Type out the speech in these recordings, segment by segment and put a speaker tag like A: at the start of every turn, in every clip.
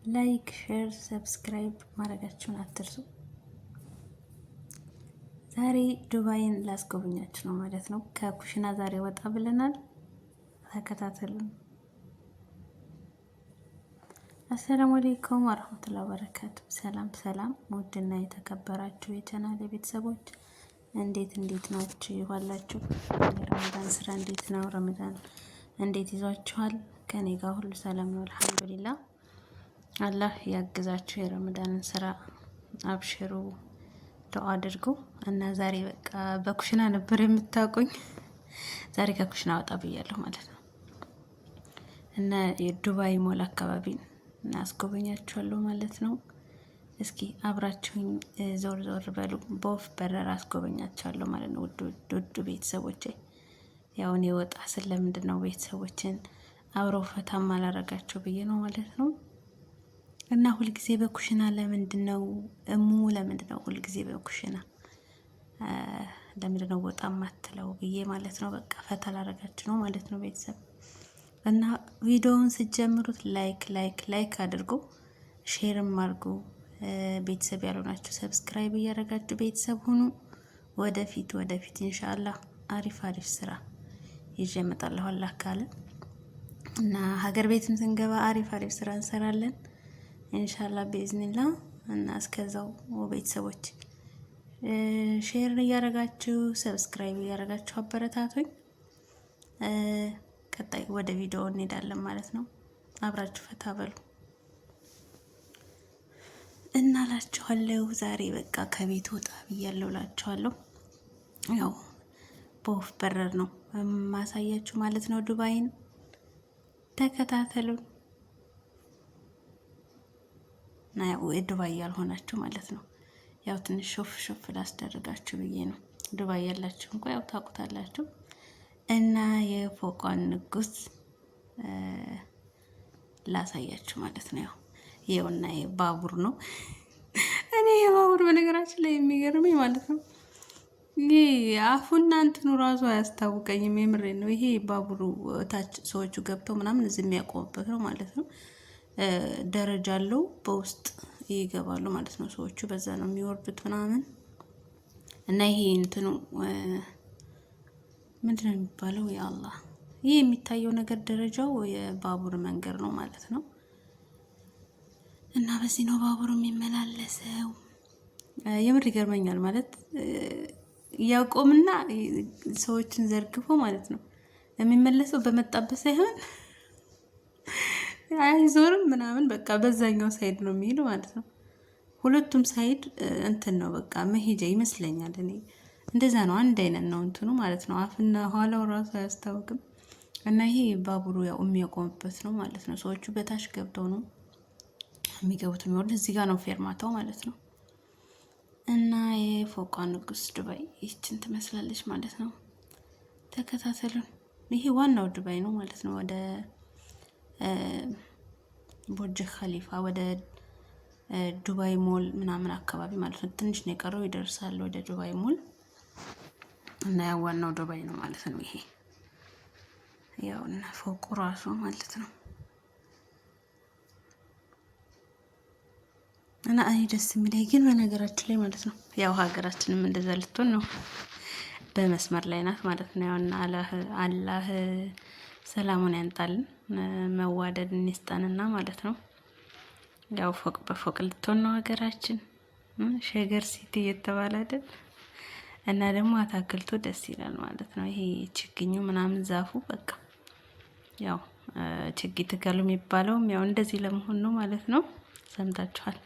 A: ላይክ፣ ሼር፣ ሰብስክራይብ ማድረጋችሁን አትርሱ። ዛሬ ዱባይን ላስጎበኛችሁ ነው ማለት ነው። ከኩሽና ዛሬ ወጣ ብለናል። ተከታተሉን። አሰላሙ አለይኩም ወራህመቱላሂ ወበረካቱ። ሰላም ሰላም፣ ውድና የተከበራችሁ የቻናሌ ቤተሰቦች እንዴት ናችሁ? ይዋላችሁ። ረመዳን ስራ እንዴት ነው? ረመዳን እንዴት ይዟችኋል? ከኔ ጋር ሁሉ ሰላም ነው አልሐምዱሊላህ። አላህ ያግዛችሁ። የረመዳንን ስራ አብሽሩ፣ ዱአ አድርጉ እና ዛሬ በቃ በኩሽና ነበር የምታውቁኝ። ዛሬ ከኩሽና ወጣ ብያለሁ ማለት ነው እና የዱባይ ሞል አካባቢን አስጎበኛችኋለሁ ማለት ነው። እስኪ አብራችሁኝ ዞር ዞር በሉ። በወፍ በረር አስጎበኛችኋለሁ ማለት ነው። ውድ ቤተሰቦቼ ያው እኔ ወጣ ስለምንድን ነው ቤተሰቦችን አብረው ፈታ ማላረጋቸው ብዬ ነው ማለት ነው። እና ሁልጊዜ በኩሽና ለምንድን ነው ለምንድን ነው ሁልጊዜ በኩሽና ለምንድን ነው ወጣ ማትለው ብዬ ማለት ነው። በቃ ፈታ ላረጋችሁ ነው ማለት ነው ቤተሰብ። እና ቪዲዮውን ስትጀምሩት ላይክ አድርጉ፣ ሼርም አድርጉ። ቤተሰብ ያልሆናችሁ ሰብስክራይብ እያደረጋችሁ ቤተሰብ ሁኑ። ወደፊት ኢንሻአላህ አሪፍ ስራ ይዤ እመጣለሁ አላህ ካለ እና ሀገር ቤትም ስንገባ አሪፍ ስራ እንሰራለን ኢንሻአላህ ቢኢዝኒላህ። እና እስከዛው ቤተሰቦች ሼር እያደረጋችሁ ሰብስክራይብ እያደረጋችሁ አበረታቱኝ። ቀጣይ ወደ ቪዲዮ እንሄዳለን ማለት ነው። አብራችሁ ፈታ በሉ እና ላችኋለሁ። ዛሬ በቃ ከቤት ወጣ ብያለሁ ላችኋለሁ። ያው በወፍ በረር ነው ማሳያችሁ ማለት ነው። ዱባይን ተከታተሉን እና ያው ዱባይ ያልሆናችሁ ማለት ነው ያው ትንሽ ሾፍ ላስደርጋችሁ ብዬ ነው። ዱባይ ያላችሁ እንኳን ያው ታውቁታላችሁ። እና የፎቋን ንጉስ ላሳያችሁ ማለት ነው። ያው ይኸውና የባቡር ነው። እኔ የባቡር በነገራችን ላይ የሚገርመኝ ማለት ነው ይሄ አፉና እንትኑ ራሱ አያስታውቀኝም። የምሬን ነው። ይሄ ባቡሩ ታች ሰዎቹ ገብተው ምናምን እዚህ የሚያቆሙበት ነው ማለት ነው። ደረጃ አለው፣ በውስጥ ይገባሉ ማለት ነው ሰዎቹ። በዛ ነው የሚወርዱት ምናምን እና ይሄ እንትኑ ምንድነው የሚባለው? ያአላህ ይሄ የሚታየው ነገር ደረጃው የባቡር መንገድ ነው ማለት ነው። እና በዚህ ነው ባቡሩ የሚመላለሰው። የምር ይገርመኛል ማለት ያቆምና ሰዎችን ዘርግፎ ማለት ነው የሚመለሰው በመጣበት ሳይሆን አይዞርም ምናምን በቃ በዛኛው ሳይድ ነው የሚሄደው ማለት ነው። ሁለቱም ሳይድ እንትን ነው በቃ መሄጃ ይመስለኛል። እኔ እንደዛ ነው፣ አንድ አይነት ነው እንትኑ ማለት ነው። አፍና ኋላው ራሱ አያስታውቅም። እና ይሄ ባቡሩ ያው የሚያቆምበት ነው ማለት ነው። ሰዎቹ በታች ገብተው ነው የሚገቡት የሚወርድ። እዚህ ጋር ነው ፌርማታው ማለት ነው። እና የፎቋ ንጉስ ዱባይ ይችን ትመስላለች ማለት ነው። ተከታተሉን። ይሄ ዋናው ዱባይ ነው ማለት ነው። ወደ ቡርጅ ኸሊፋ ወደ ዱባይ ሞል ምናምን አካባቢ ማለት ነው። ትንሽ ነው የቀረው ይደርሳል ወደ ዱባይ ሞል። እና ያው ዋናው ዱባይ ነው ማለት ነው። ይሄ ያው እና ፎቁ ራሱ ማለት ነው። እና እኔ ደስ የሚለኝ ግን በነገራችን ላይ ማለት ነው ያው ሀገራችንም እንደዛ ልትሆን ነው፣ በመስመር ላይ ናት ማለት ነው። ያውና አላህ ሰላሙን ያንጣልን፣ መዋደድን ይስጠንና ማለት ነው። ያው ፎቅ በፎቅ ልትሆን ነው ሀገራችን፣ ሸገር ሲቲ እየተባለ አይደል? እና ደግሞ አታክልቱ ደስ ይላል ማለት ነው። ይሄ ችግኙ ምናምን ዛፉ በቃ ያው ችግኝ ትከሉ የሚባለውም ያው እንደዚህ ለመሆን ነው ማለት ነው። ሰምታችኋል።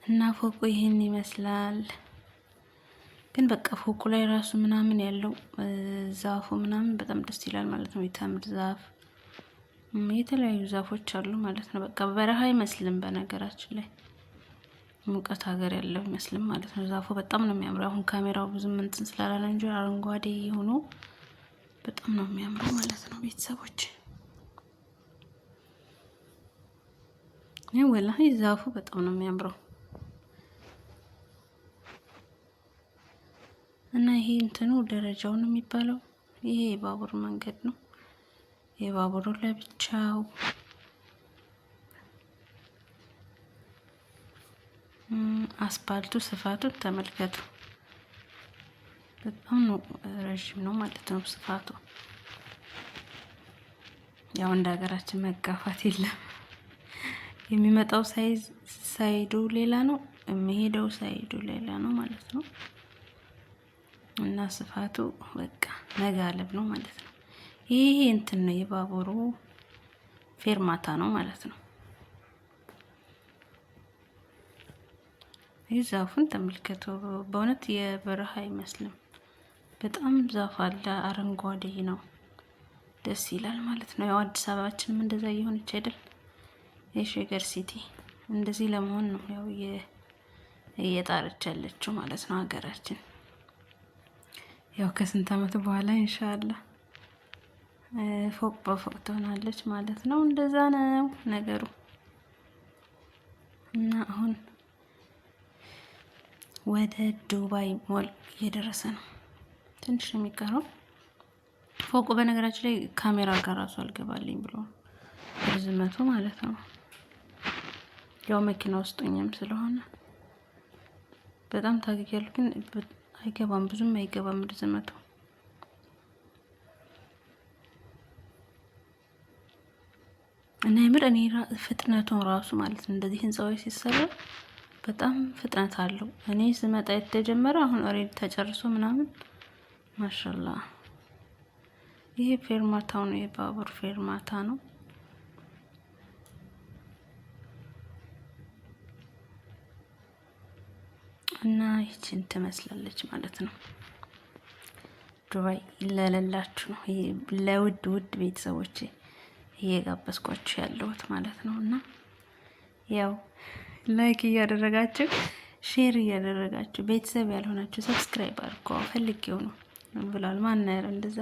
A: እና ፎቁ ይሄን ይመስላል። ግን በቃ ፎቁ ላይ ራሱ ምናምን ያለው ዛፉ ምናምን በጣም ደስ ይላል ማለት ነው። የተምር ዛፍ፣ የተለያዩ ዛፎች አሉ ማለት ነው። በቃ በረሃ አይመስልም በነገራችን ላይ ሙቀት ሀገር ያለው ይመስልም ማለት ነው። ዛፉ በጣም ነው የሚያምረው። አሁን ካሜራው ብዙም እንትን ስላላለ እንጂ አረንጓዴ ሆኖ በጣም ነው የሚያምረው ማለት ነው ቤተሰቦች። ይሄ ወላሂ ዛፉ በጣም ነው የሚያምረው። እና ይሄ እንትኑ ደረጃው ነው የሚባለው። ይሄ የባቡር መንገድ ነው። የባቡሩ ለብቻው አስፓልቱ ስፋቱን ተመልከቱ። በጣም ነው ረዥም ነው ማለት ነው ስፋቱ። ያው እንደ ሀገራችን መጋፋት የለም። የሚመጣው ሳይዱ ሌላ ነው፣ የሚሄደው ሳይዱ ሌላ ነው ማለት ነው። እና ስፋቱ በቃ መጋለብ ነው ማለት ነው። ይሄ እንትን ነው የባቡሩ ፌርማታ ነው ማለት ነው። ይህ ዛፉን ተመልከቱ። በእውነት የበረሃ አይመስልም። በጣም ዛፍ አለ፣ አረንጓዴ ነው፣ ደስ ይላል ማለት ነው። ያው አዲስ አበባችንም እንደዛ እየሆነች አይደል? የሸገር ሲቲ እንደዚህ ለመሆን ነው ያው እየጣረች ያለችው ማለት ነው ሀገራችን። ያው ከስንት ዓመት በኋላ ኢንሻአላህ ፎቅ በፎቅ ትሆናለች ማለት ነው። እንደዛ ነው ነገሩ እና አሁን ወደ ዱባይ ሞል እየደረሰ ነው። ትንሽ የሚቀረው ፎቁ በነገራችን ላይ ካሜራ ጋር ራሱ አልገባልኝ ብሎ ርዝመቱ ማለት ነው። ያው መኪና ውስጥ ሆኜም ስለሆነ በጣም ታግያለሁ፣ ግን አይገባም፣ ብዙም አይገባም ርዝመቱ። እና የምር እኔ ፍጥነቱን ራሱ ማለት ነው እንደዚህ ህንጻዎች ሲሰራ በጣም ፍጥነት አለው። እኔ ስመጣ የተጀመረ አሁን ኦሬዲ ተጨርሶ ምናምን ማሻላ። ይሄ ፌርማታው ነው፣ የባቡር ፌርማታ ነው። እና ይችን ትመስላለች ማለት ነው። ዱባይ ለሌላችሁ ነው፣ ለውድ ውድ ቤተሰቦቼ እየጋበዝኳችሁ ያለሁት ማለት ነው። እና ያው ላይክ እያደረጋችሁ ሼር እያደረጋችሁ ቤተሰብ ያልሆናችሁ ሰብስክራይብ አድርጎ ፈልጌው ነው ብሏል። ማን ነው እንደዛ?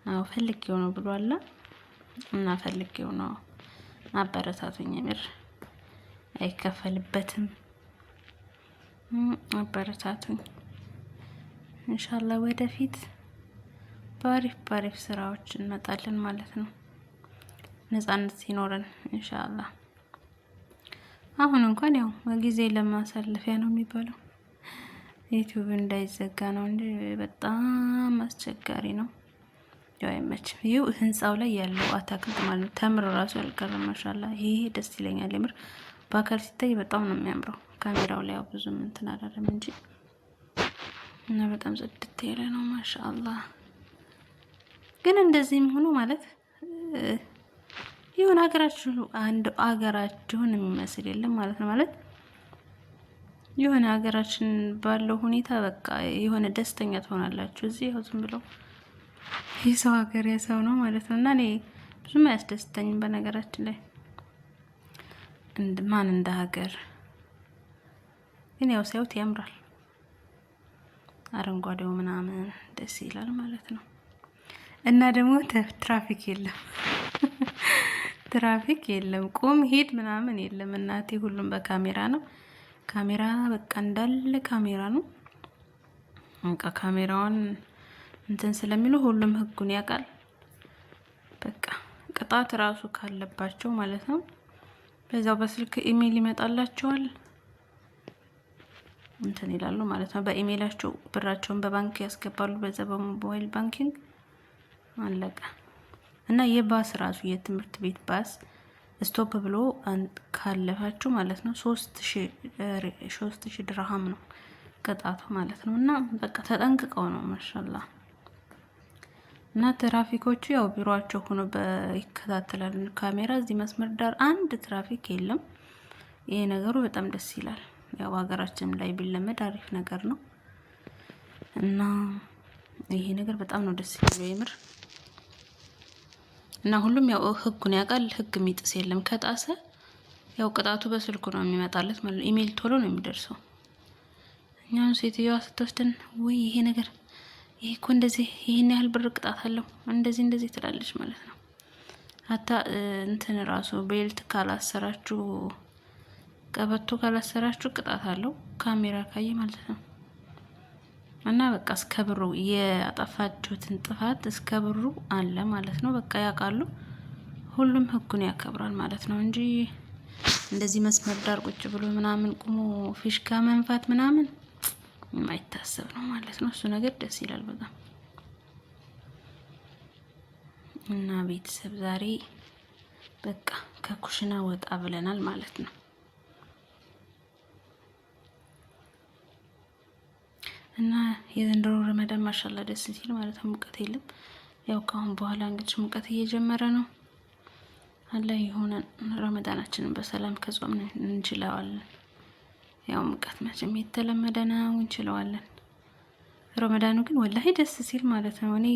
A: አዎ ፈልጌው ነው ብሏል። እና ፈልጌው ነው፣ አበረታቱኝ። ምር አይከፈልበትም፣ አበረታቱኝ። ኢንሻአላህ ወደፊት ባሪፍ ስራዎች እንመጣለን ማለት ነው፣ ነፃነት ሲኖረን ኢንሻአላህ። አሁን እንኳን ያው ጊዜ ለማሳለፊያ ነው የሚባለው፣ ዩቲዩብ እንዳይዘጋ ነው እንጂ በጣም አስቸጋሪ ነው። ያው አይመችም። ይኸው ህንጻው ላይ ያለው አታክልት ማለት ነው፣ ተምር ራሱ አልቀረም። ማሻአላህ ይሄ ደስ ይለኛል የምር። በአካል ሲታይ በጣም ነው የሚያምረው። ካሜራው ላይ ያው ብዙም እንትን አላለም እንጂ እና በጣም ጽድት ያለ ነው ማሻአላህ። ግን እንደዚህም ሆኖ ማለት የሆነ ሀገራችሁን የሚመስል የለም ማለት ነው። ማለት የሆነ ሀገራችን ባለው ሁኔታ በቃ የሆነ ደስተኛ ትሆናላችሁ። እዚህ ያው ዝም ብለው የሰው ሀገር የሰው ነው ማለት ነው። እና እኔ ብዙም አያስደስተኝም በነገራችን ላይ ማን እንደ ሀገር። ግን ያው ሲያዩት ያምራል፣ አረንጓዴው ምናምን ደስ ይላል ማለት ነው። እና ደግሞ ትራፊክ የለም ትራፊክ የለም፣ ቁም ሂድ ምናምን የለም እናቴ። ሁሉም በካሜራ ነው። ካሜራ በቃ እንዳለ ካሜራ ነው። በቃ ካሜራውን እንትን ስለሚሉ ሁሉም ህጉን ያውቃል። በቃ ቅጣት ራሱ ካለባቸው ማለት ነው በዛው በስልክ ኢሜል ይመጣላቸዋል፣ እንትን ይላሉ ማለት ነው። በኢሜላቸው ብራቸውን በባንክ ያስገባሉ፣ በዛ በሞባይል ባንኪንግ አለቀ። እና የባስ ራሱ የትምህርት ቤት ባስ ስቶፕ ብሎ ካለፋችሁ ማለት ነው 3000 ድርሃም ነው ቅጣቱ ማለት ነው። እና በቃ ተጠንቅቀው ነው ማሻአላህ። እና ትራፊኮቹ ያው ቢሮአቸው ሆኖ ይከታተላሉ ካሜራ። እዚህ መስመር ዳር አንድ ትራፊክ የለም። ይሄ ነገሩ በጣም ደስ ይላል። ያው ሀገራችን ላይ ቢለመድ አሪፍ ነገር ነው። እና ይሄ ነገር በጣም ነው ደስ የሚለው የምር። እና ሁሉም ያው ህጉን ያውቃል። ህግ የሚጥስ የለም። ከጣሰ ያው ቅጣቱ በስልኩ ነው የሚመጣለት ማለት ነው። ኢሜል ቶሎ ነው የሚደርሰው። እኛም ሴትዮዋ ስትወስደን ወይ ይሄ ነገር ይሄ እኮ እንደዚህ ይሄን ያህል ብር ቅጣት አለው እንደዚህ ትላለች ማለት ነው። አታ እንትን ራሱ ቤልት ካላሰራችሁ፣ ቀበቶ ካላሰራችሁ ቅጣት አለው ካሜራ ካየ ማለት ነው። እና በቃ እስከ ብሩ የአጠፋችሁትን ጥፋት እስከ ብሩ አለ ማለት ነው። በቃ ያውቃሉ። ሁሉም ህጉን ያከብራል ማለት ነው እንጂ እንደዚህ መስመር ዳር ቁጭ ብሎ ምናምን ቁሞ ፊሽካ መንፋት ምናምን የማይታሰብ ነው ማለት ነው። እሱ ነገር ደስ ይላል በጣም። እና ቤተሰብ ዛሬ በቃ ከኩሽና ወጣ ብለናል ማለት ነው። እና የዘንድሮ ረመዳን ማሻአላ ደስ ሲል ማለት ነው። ሙቀት የለም። ያው ካሁን በኋላ እንግዲህ ሙቀት እየጀመረ ነው። አላህ ይሁነን ረመዳናችንን በሰላም ከጾምን እንችለዋለን። ያው ሙቀት መቼም የተለመደ ነው፣ እንችለዋለን። ረመዳኑ ግን ወላሂ ደስ ሲል ማለት ነው። እኔ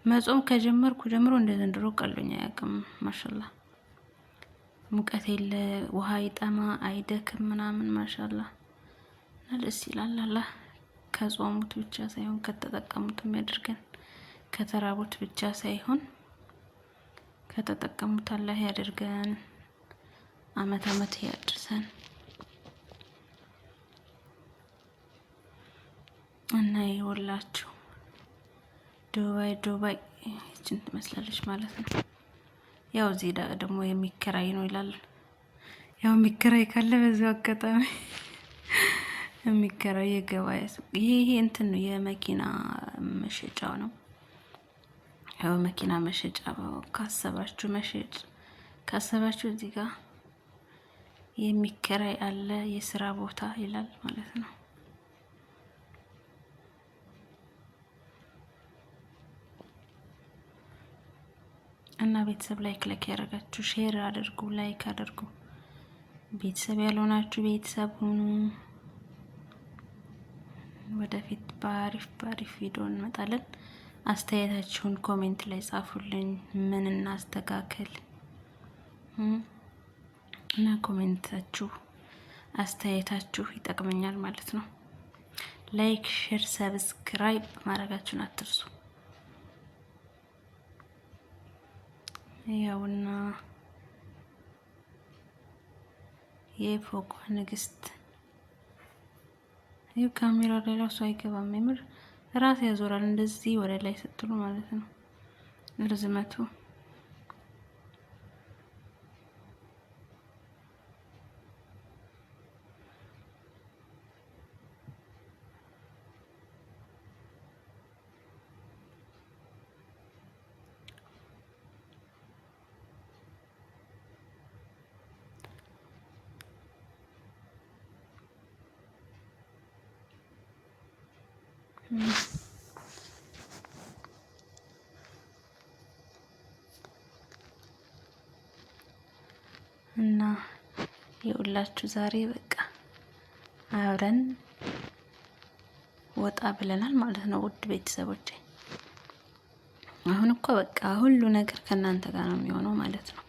A: መጾም ከጀመርኩ ጀምሮ እንደ ዘንድሮ ቀሎኝ አያውቅም። ማሻአላ ሙቀት የለ፣ ውሃ ይጠማ አይደክም ምናምን ማሻአላ እና ደስ ይላል። አላህ ከጾሙት ብቻ ሳይሆን ከተጠቀሙትም ያድርገን። ከተራቡት ብቻ ሳይሆን ከተጠቀሙት አላህ ያድርገን። አመት አመት ያድርሰን እና ይወላችሁ ዱባይ እችን ትመስላለች ማለት ነው። ያው እዚህ ደግሞ የሚከራይ ነው ይላል። ያው የሚከራይ ካለ በዛው አጋጣሚ የሚከራይ የገበያ ይሄ እንትን ነው፣ የመኪና መሸጫው ነው። ያው መኪና መሸጫ ካሰባችሁ መሸጥ ካሰባችሁ እዚህ ጋር የሚከራይ አለ፣ የስራ ቦታ ይላል ማለት ነው። እና ቤተሰብ ላይክ ያደረጋችሁ ሼር አድርጉ፣ ላይክ አድርጉ። ቤተሰብ ያልሆናችሁ ቤተሰብ ሁኑ። ወደፊት በአሪፍ ቪዲዮ እንመጣለን። አስተያየታችሁን ኮሜንት ላይ ጻፉልኝ፣ ምን እናስተካክል እና ኮሜንታችሁ አስተያየታችሁ ይጠቅመኛል ማለት ነው። ላይክ፣ ሼር፣ ሰብስክራይብ ማድረጋችሁን አትርሱ። ያውና የፎቋ ንግስት ይሄ ካሜራ ላይ ራሱ አይገባም። የምር ራስ ያዞራል እንደዚህ ወደ ላይ ስትሉ ማለት ነው ርዝመቱ። እና የሁላችሁ ዛሬ በቃ አብረን ወጣ ብለናል ማለት ነው። ውድ ቤተሰቦቼ አሁን እኮ በቃ ሁሉ ነገር ከእናንተ ጋር ነው የሚሆነው ማለት ነው።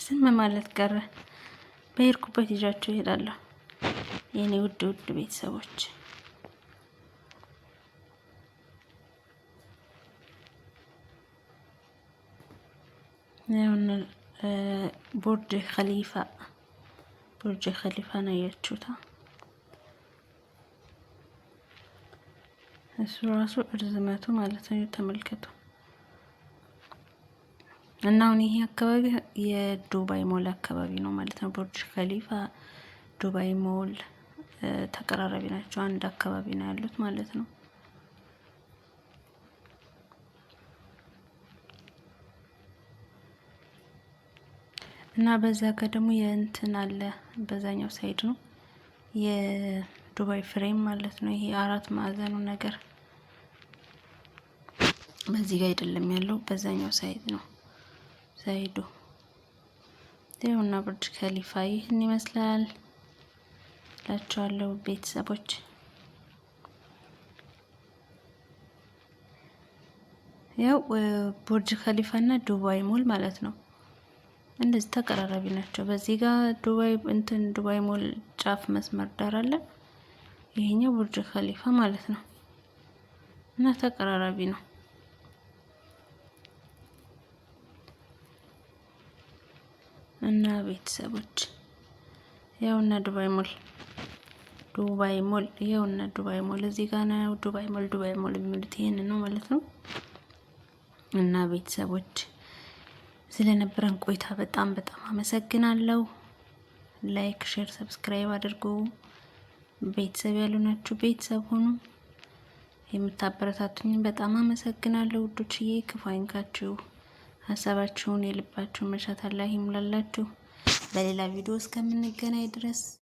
A: ዝም ማለት ቀረ። በሄድኩበት ይዣችሁ እሄዳለሁ የኔ ውድ ቤተሰቦች። ያውና ቡርጅ ኸሊፋ ነው ያያችሁታ። እሱ ራሱ እርዝመቱ ማለት ነው ተመልከቱ። እና አሁን ይሄ አካባቢ የዱባይ ሞል አካባቢ ነው ማለት ነው። ቡርጅ ኸሊፋ፣ ዱባይ ሞል ተቀራራቢ ናቸው። አንድ አካባቢ ነው ያሉት ማለት ነው። እና በዛ ጋር ደግሞ የእንትን አለ፣ በዛኛው ሳይድ ነው የዱባይ ፍሬም ማለት ነው። ይሄ አራት ማዕዘኑ ነገር በዚህ ጋር አይደለም ያለው፣ በዛኛው ሳይድ ነው ሳይዱ። ይኸውና ቡርጅ ኸሊፋ ይህን ይመስላል እላችኋለሁ ቤተሰቦች። ያው ቡርጅ ኸሊፋ እና ዱባይ ሞል ማለት ነው እንደዚህ ተቀራራቢ ናቸው። በዚህ ጋር ዱባይ ሞል ጫፍ መስመር ዳር አለ። ይሄኛው ቡርጅ ኸሊፋ ማለት ነው እና ተቀራራቢ ነው። እና ቤተሰቦች ያውና ዱባይ ሞል ያውና ዱባይ ሞል እዚህ ጋር ነው። ዱባይ ሞል የሚሉት ይሄን ነው ማለት ነው። እና ቤተሰቦች ስለነበረን ቆይታ በጣም አመሰግናለሁ። ላይክ፣ ሼር፣ ሰብስክራይብ አድርጉ። ቤተሰብ ያልሆናችሁ ቤተሰብ ሁኑ። የምታበረታቱኝ በጣም አመሰግናለሁ ውዶችዬ። ክፉ አይንካችሁ። ሀሳባችሁን የልባችሁን መሻት አላህ ይሙላላችሁ። በሌላ ቪዲዮ እስከምንገናኝ ድረስ